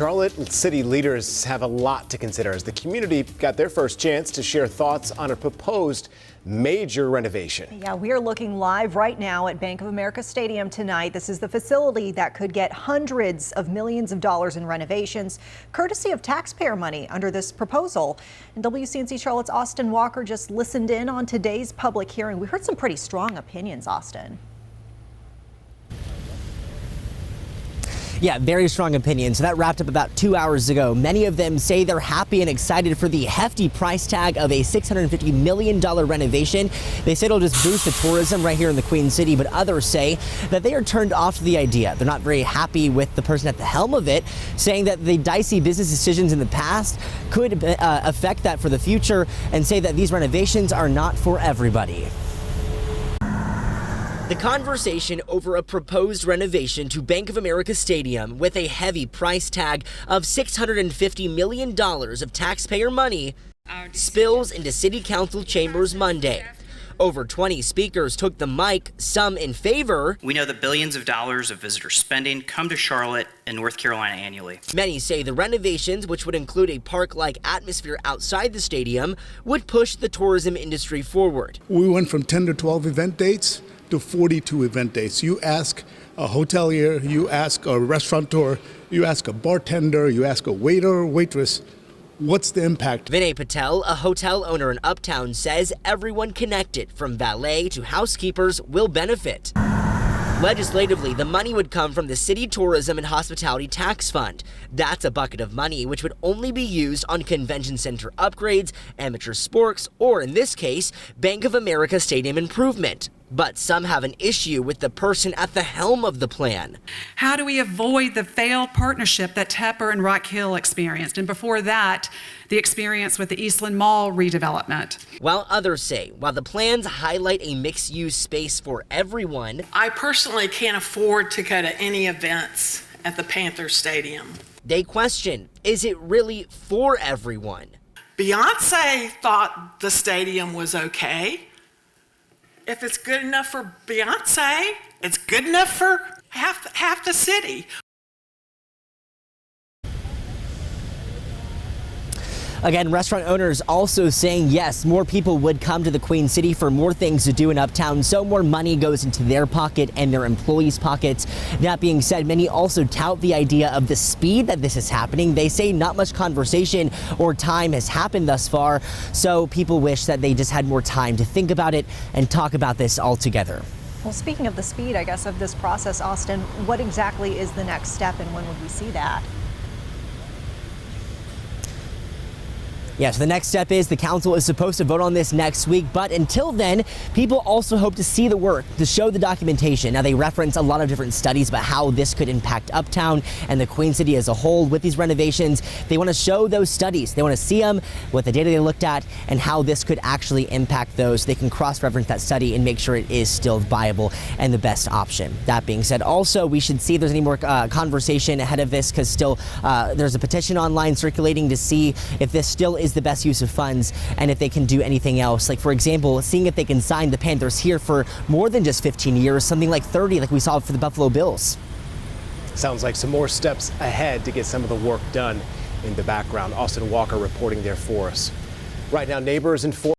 Charlotte city leaders have a lot to consider as the community got their first chance to share thoughts on a proposed major renovation. Yeah, we are looking live right now at Bank of America Stadium tonight. This is the facility that could get hundreds of millions of dollars in renovations, courtesy of taxpayer money under this proposal. And WCNC Charlotte's Austin Walker just listened in on today's public hearing. We heard some pretty strong opinions, Austin. Yeah, very strong opinions. So that wrapped up about 2 hours ago. Many of them say they're happy and excited for the hefty price tag of a $650 million renovation. They said it'll just boost the tourism right here in the Queen City, but others say that they are turned off to the idea. They're not very happy with the person at the helm of it, saying that the dicey business decisions in the past could affect that for the future, and say that these renovations are not for everybody. The conversation over a proposed renovation to Bank of America Stadium with a heavy price tag of $650 million of taxpayer money spills into City Council chambers Monday. Over 20 speakers took the mic, some in favor. We know that billions of dollars of visitor spending come to Charlotte and North Carolina annually. Many say the renovations, which would include a park-like atmosphere outside the stadium, would push the tourism industry forward. We went from 10 to 12 event dates to 42 event dates. You ask a hotelier, you ask a restaurateur, you ask a bartender, you ask a waiter or waitress, what's the impact? Vinay Patel, a hotel owner in Uptown, says everyone connected, from valet to housekeepers, will benefit. Legislatively, the money would come from the City Tourism and Hospitality Tax Fund. That's a bucket of money which would only be used on convention center upgrades, amateur sports, or in this case, Bank of America Stadium improvement. But some have an issue with the person at the helm of the plan. How do we avoid the failed partnership that Tepper and Rock Hill experienced? And before that, the experience with the Eastland Mall redevelopment. While others say, while the plans highlight a mixed-use space for everyone, I personally can't afford to go to any events at the Panthers Stadium. They question, is it really for everyone? Beyonce thought the stadium was okay. If it's good enough for Beyonce, it's good enough for half the city. Again, restaurant owners also saying yes, more people would come to the Queen City for more things to do in Uptown, so more money goes into their pocket and their employees' pockets. That being said, many also tout the idea of the speed that this is happening. They say not much conversation or time has happened thus far, so people wish that they just had more time to think about it and talk about this all together. Well, speaking of the speed, I guess, of this process, Austin, what exactly is the next step and when would we see that? Yeah, so the next step is the council is supposed to vote on this next week, but until then, people also hope to see the work, to show the documentation. Now, they reference a lot of different studies about how this could impact Uptown and the Queen City as a whole with these renovations. They want to show those studies. They want to see them, what the data they looked at, and how this could actually impact those. They can cross-reference that study and make sure it is still viable and the best option. That being said, also, we should see if there's any more conversation ahead of this, because still there's a petition online circulating to see if this still is the best use of funds and if they can do anything else. Like, for example, seeing if they can sign the Panthers here for more than just 15 years, something like 30, like we saw for the Buffalo Bills. Sounds like some more steps ahead to get some of the work done in the background. Austin Walker reporting there for us. Right now, neighbors and